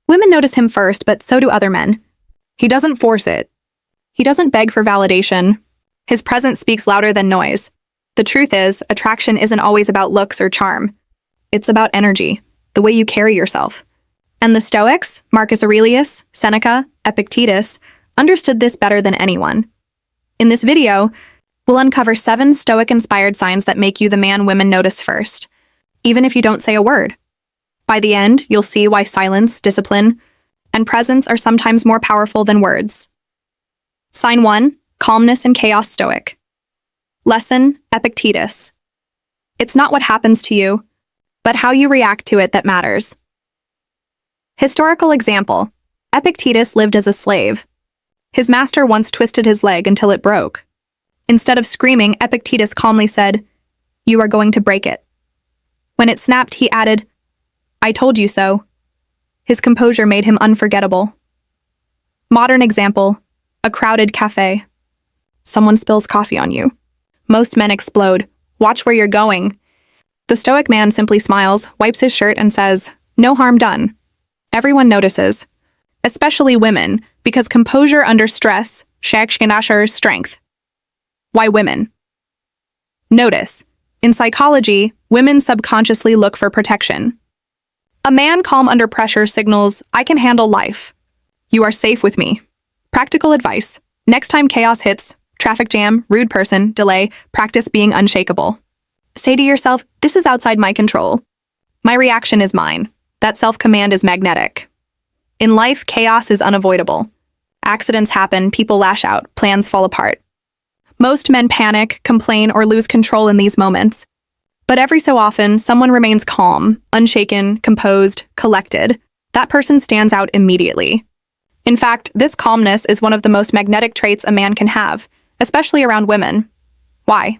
Women notice him first, but so do other men. He doesn't force it. He doesn't beg for validation. His presence speaks louder than noise. The truth is, attraction isn't always about looks or charm. It's about energy, the way you carry yourself. And the Stoics, Marcus Aurelius, Seneca, Epictetus, understood this better than anyone. In this video, we'll uncover 7 Stoic-inspired signs that make you the man women notice first, even if you don't say a word. By the end, you'll see why silence, discipline, and presence are sometimes more powerful than words. Sign 1, calmness and chaos Stoic. Lesson, Epictetus. It's not what happens to you, but how you react to it that matters. Historical example, Epictetus lived as a slave. His master once twisted his leg until it broke. Instead of screaming, Epictetus calmly said, "You are going to break it." When it snapped, he added, "I told you so." His composure made him unforgettable. Modern example, a crowded cafe. Someone spills coffee on you. Most men explode. Watch where you're going. The Stoic man simply smiles, wipes his shirt, and says, "No harm done." Everyone notices, especially women, because composure under stress shakes strength. Why women? Notice, in psychology, women subconsciously look for protection. A man calm under pressure signals, "I can handle life. You are safe with me." Practical advice. Next time chaos hits, traffic jam, rude person, delay, practice being unshakable. Say to yourself, "This is outside my control. My reaction is mine." That self-command is magnetic. In life, chaos is unavoidable. Accidents happen, people lash out, plans fall apart. Most men panic, complain, or lose control in these moments. But every so often, someone remains calm, unshaken, composed, collected. That person stands out immediately. In fact, this calmness is one of the most magnetic traits a man can have, especially around women. Why?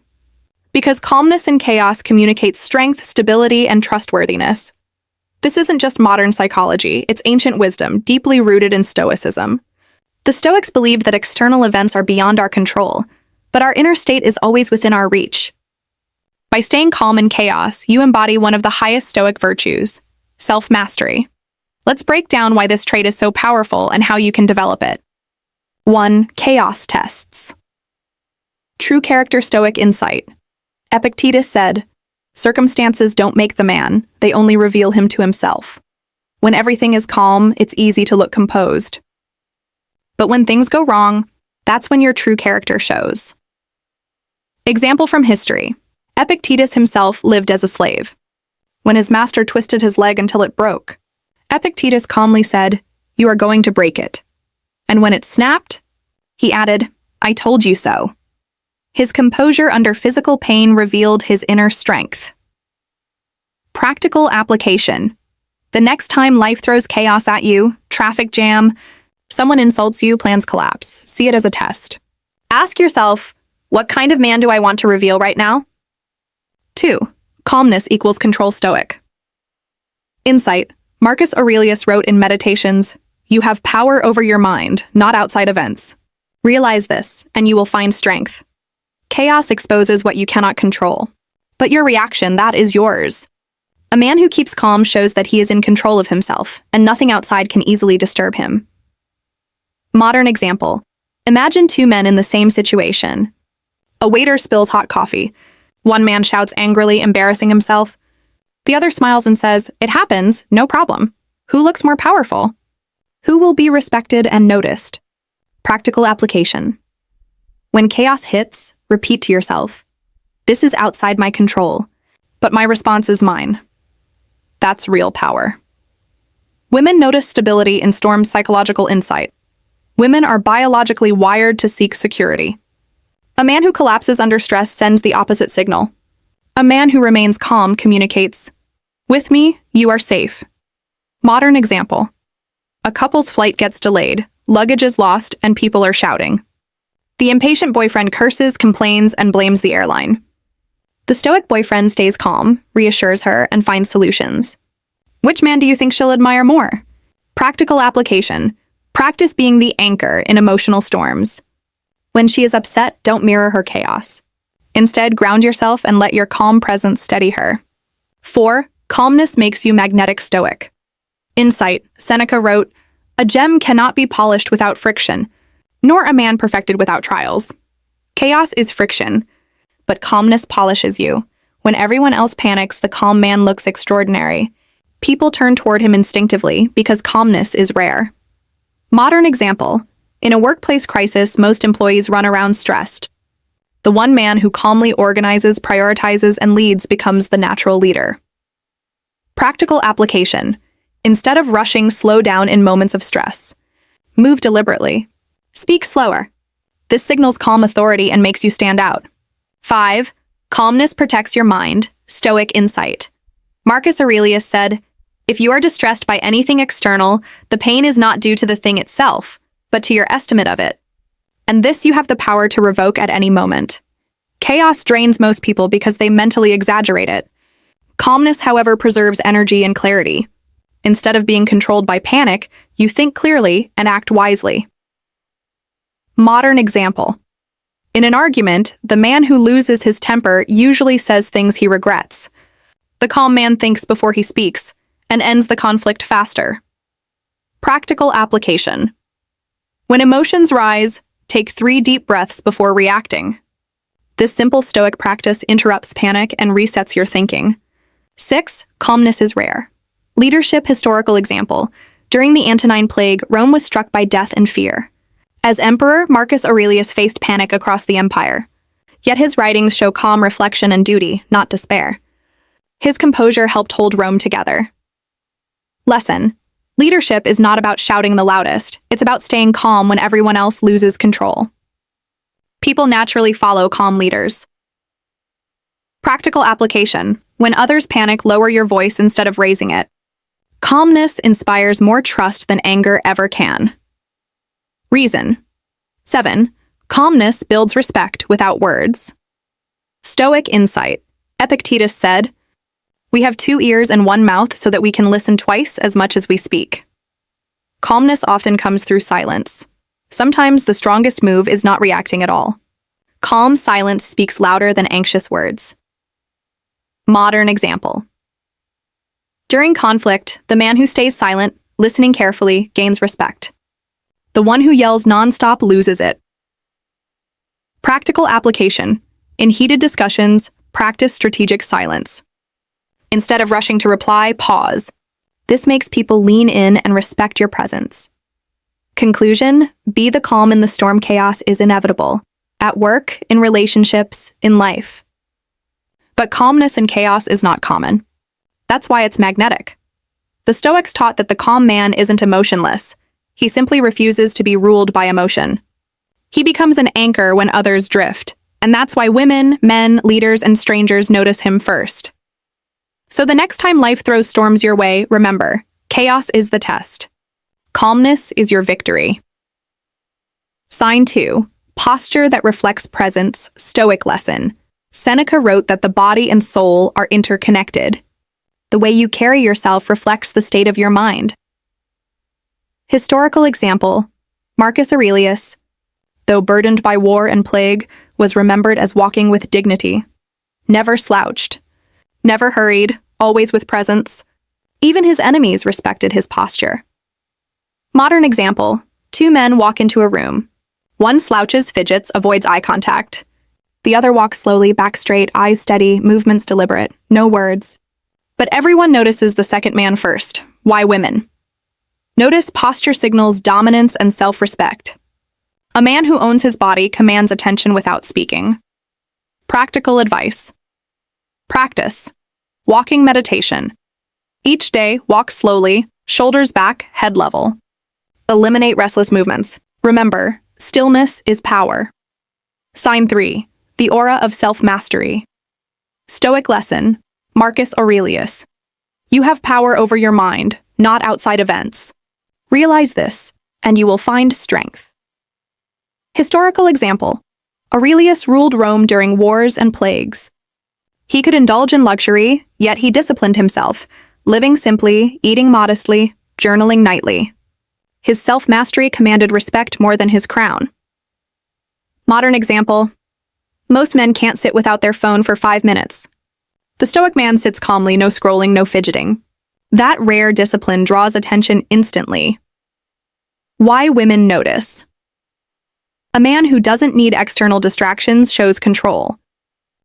Because calmness in chaos communicates strength, stability, and trustworthiness. This isn't just modern psychology, it's ancient wisdom, deeply rooted in Stoicism. The Stoics believed that external events are beyond our control, but our inner state is always within our reach. By staying calm in chaos, you embody one of the highest Stoic virtues, self-mastery. Let's break down why this trait is so powerful and how you can develop it. 1. Chaos tests. True character Stoic insight. Epictetus said, "Circumstances don't make the man, they only reveal him to himself." When everything is calm, it's easy to look composed. But when things go wrong, that's when your true character shows. Example from history. Epictetus himself lived as a slave. When his master twisted his leg until it broke, Epictetus calmly said, "You are going to break it." And when it snapped, he added, "I told you so." His composure under physical pain revealed his inner strength. Practical application. The next time life throws chaos at you, traffic jam, someone insults you, plans collapse, see it as a test. Ask yourself, what kind of man do I want to reveal right now? 2. Calmness equals control Stoic. Insight. Marcus Aurelius wrote in Meditations, "You have power over your mind, not outside events. Realize this, and you will find strength." Chaos exposes what you cannot control. But your reaction, that is yours. A man who keeps calm shows that he is in control of himself, and nothing outside can easily disturb him. Modern example. Imagine 2 men in the same situation. A waiter spills hot coffee. One man shouts angrily, embarrassing himself. The other smiles and says, "It happens, no problem." Who looks more powerful? Who will be respected and noticed? Practical application. When chaos hits, repeat to yourself, "This is outside my control, but my response is mine." That's real power. Women notice stability in storms. Psychological insight. Women are biologically wired to seek security. A man who collapses under stress sends the opposite signal. A man who remains calm communicates, "With me, you are safe." Modern example. A couple's flight gets delayed, luggage is lost, and people are shouting. The impatient boyfriend curses, complains, and blames the airline. The Stoic boyfriend stays calm, reassures her, and finds solutions. Which man do you think she'll admire more? Practical application. Practice being the anchor in emotional storms. When she is upset, don't mirror her chaos. Instead, ground yourself and let your calm presence steady her. 4. Calmness makes you magnetic Stoic. Insight, Seneca wrote, "A gem cannot be polished without friction, nor a man perfected without trials." Chaos is friction, but calmness polishes you. When everyone else panics, the calm man looks extraordinary. People turn toward him instinctively because calmness is rare. Modern example. In a workplace crisis, most employees run around stressed. The one man who calmly organizes, prioritizes, and leads becomes the natural leader. Practical application. Instead of rushing, slow down in moments of stress. Move deliberately. Speak slower. This signals calm authority and makes you stand out. 5. Calmness protects your mind. Stoic insight. Marcus Aurelius said, "If you are distressed by anything external, the pain is not due to the thing itself, but to your estimate of it. And this you have the power to revoke at any moment." Chaos drains most people because they mentally exaggerate it. Calmness, however, preserves energy and clarity. Instead of being controlled by panic, you think clearly and act wisely. Modern example. In an argument, the man who loses his temper usually says things he regrets. The calm man thinks before he speaks and ends the conflict faster. Practical application. When emotions rise, take 3 deep breaths before reacting. This simple Stoic practice interrupts panic and resets your thinking. 6. Calmness is rare. Leadership historical example. During the Antonine Plague, Rome was struck by death and fear. As emperor, Marcus Aurelius faced panic across the empire. Yet his writings show calm reflection and duty, not despair. His composure helped hold Rome together. Lesson. Leadership is not about shouting the loudest. It's about staying calm when everyone else loses control. People naturally follow calm leaders. Practical application. When others panic, lower your voice instead of raising it. Calmness inspires more trust than anger ever can. Reason. 7. Calmness builds respect without words. Stoic insight. Epictetus said, "We have 2 ears and 1 mouth so that we can listen twice as much as we speak." Calmness often comes through silence. Sometimes the strongest move is not reacting at all. Calm silence speaks louder than anxious words. Modern example. During conflict, the man who stays silent, listening carefully, gains respect. The one who yells nonstop loses it. Practical application. In heated discussions, practice strategic silence. Instead of rushing to reply, pause. This makes people lean in and respect your presence. Conclusion: be the calm in the storm. Chaos is inevitable. At work, in relationships, in life. But calmness in chaos is not common. That's why it's magnetic. The Stoics taught that the calm man isn't emotionless. He simply refuses to be ruled by emotion. He becomes an anchor when others drift, and that's why women, men, leaders, and strangers notice him first. So the next time life throws storms your way, remember, chaos is the test. Calmness is your victory. Sign 2. Posture that reflects presence. Stoic lesson. Seneca wrote that the body and soul are interconnected. The way you carry yourself reflects the state of your mind. Historical example. Marcus Aurelius, though burdened by war and plague, was remembered as walking with dignity. Never slouched. Never hurried, always with presence. Even his enemies respected his posture. Modern example. 2 men walk into a room. One slouches, fidgets, avoids eye contact. The other walks slowly, back straight, eyes steady, movements deliberate, no words. But everyone notices the second man first. Why women? Notice posture signals dominance and self-respect. A man who owns his body commands attention without speaking. Practical advice. Practice. Walking meditation. Each day, walk slowly, shoulders back, head level. Eliminate restless movements. Remember, stillness is power. Sign 3. The aura of self-mastery. Stoic lesson. Marcus Aurelius. You have power over your mind, not outside events. Realize this, and you will find strength. Historical example. Aurelius ruled Rome during wars and plagues. He could indulge in luxury, yet he disciplined himself, living simply, eating modestly, journaling nightly. His self-mastery commanded respect more than his crown. Modern example. Most men can't sit without their phone for 5 minutes. The Stoic man sits calmly, no scrolling, no fidgeting. That rare discipline draws attention instantly. Why women notice. A man who doesn't need external distractions shows control.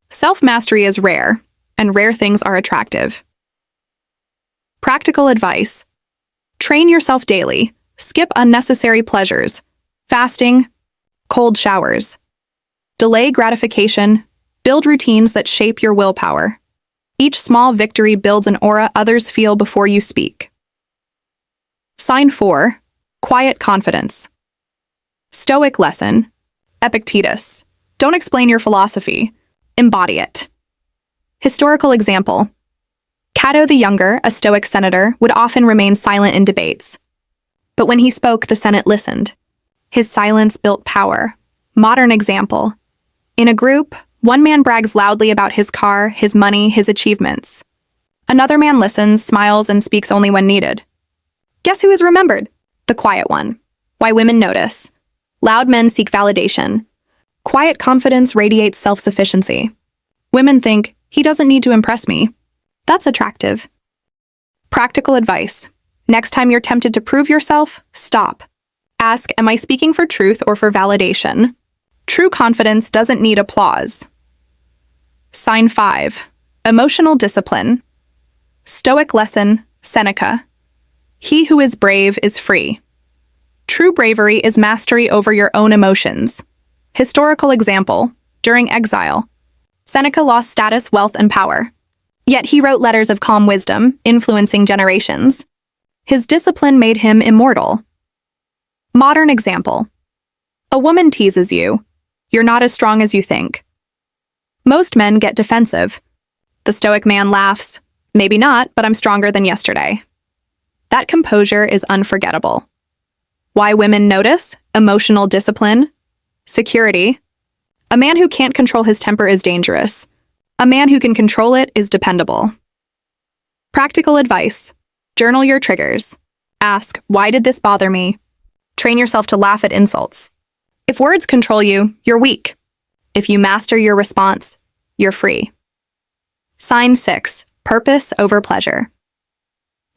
Self-mastery is rare, and rare things are attractive. Practical advice. Train yourself daily. Skip unnecessary pleasures, fasting, cold showers. Delay gratification. Build routines that shape your willpower. Each small victory builds an aura others feel before you speak. Sign 4. Quiet confidence. Stoic lesson. Epictetus. Don't explain your philosophy. Embody it. Historical example. Cato the Younger, a Stoic senator, would often remain silent in debates. But when he spoke, the Senate listened. His silence built power. Modern example. In a group, one man brags loudly about his car, his money, his achievements. Another man listens, smiles, and speaks only when needed. Guess who is remembered? The quiet one. Why women notice. Loud men seek validation. Quiet confidence radiates self-sufficiency. Women think, he doesn't need to impress me. That's attractive. Practical advice. Next time you're tempted to prove yourself, stop. Ask, am I speaking for truth or for validation? True confidence doesn't need applause. Sign 5. Emotional discipline. Stoic lesson, Seneca. He who is brave is free. True bravery is mastery over your own emotions. Historical example. During exile, Seneca lost status, wealth, and power. Yet he wrote letters of calm wisdom, influencing generations. His discipline made him immortal. Modern example. A woman teases you. You're not as strong as you think. Most men get defensive. The Stoic man laughs. Maybe not, but I'm stronger than yesterday. That composure is unforgettable. Why women notice? Emotional discipline. Security. A man who can't control his temper is dangerous. A man who can control it is dependable. Practical advice. Journal your triggers. Ask, why did this bother me? Train yourself to laugh at insults. If words control you, you're weak. If you master your response, you're free. Sign 6. Purpose over pleasure.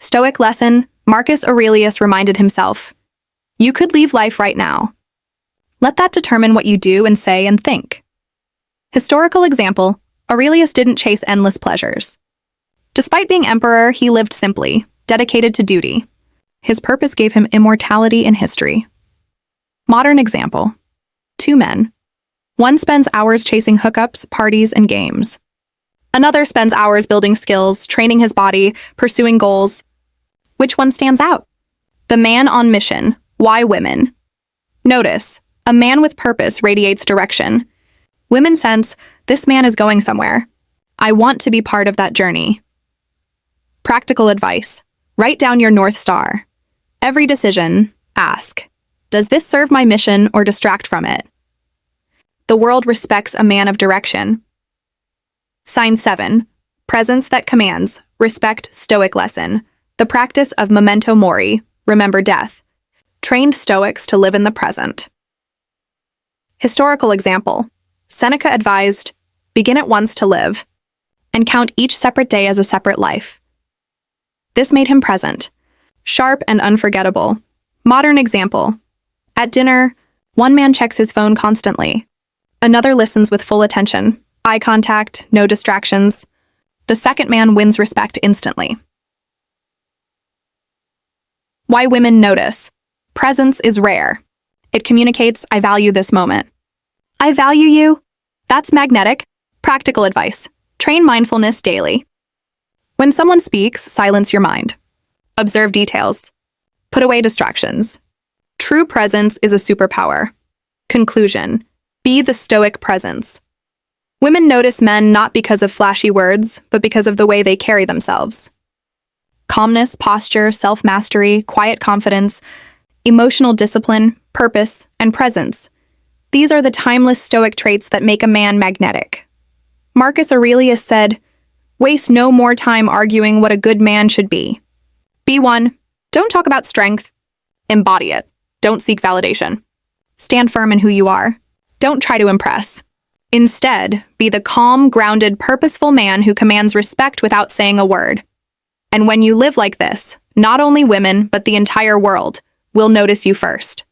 Stoic lesson, Marcus Aurelius reminded himself, you could leave life right now. Let that determine what you do and say and think. Historical example, Aurelius didn't chase endless pleasures. Despite being emperor, he lived simply, dedicated to duty. His purpose gave him immortality in history. Modern example. 2 men. One spends hours chasing hookups, parties, and games. Another spends hours building skills, training his body, pursuing goals. Which one stands out? The man on mission. Why women? Notice, a man with purpose radiates direction. Women sense, this man is going somewhere. I want to be part of that journey. Practical advice. Write down your North Star. Every decision, ask, does this serve my mission or distract from it? The world respects a man of direction. Sign 7. Presence that commands. Respect Stoic lesson. The practice of memento mori. Remember death. Trained Stoics to live in the present. Historical example. Seneca advised, begin at once to live, and count each separate day as a separate life. This made him present, sharp and unforgettable. Modern example. At dinner, one man checks his phone constantly. Another listens with full attention. Eye contact, no distractions. The second man wins respect instantly. Why women notice. Presence is rare. It communicates, I value this moment. I value you. That's magnetic. Practical advice. Train mindfulness daily. When someone speaks, silence your mind. Observe details. Put away distractions. True presence is a superpower. Conclusion. Be the Stoic presence. Women notice men not because of flashy words, but because of the way they carry themselves. Calmness, posture, self-mastery, quiet confidence, emotional discipline, purpose, and presence. These are the timeless Stoic traits that make a man magnetic. Marcus Aurelius said, waste no more time arguing what a good man should be. Be one. Don't talk about strength. Embody it. Don't seek validation. Stand firm in who you are. Don't try to impress. Instead, be the calm, grounded, purposeful man who commands respect without saying a word. And when you live like this, not only women, but the entire world will notice you first.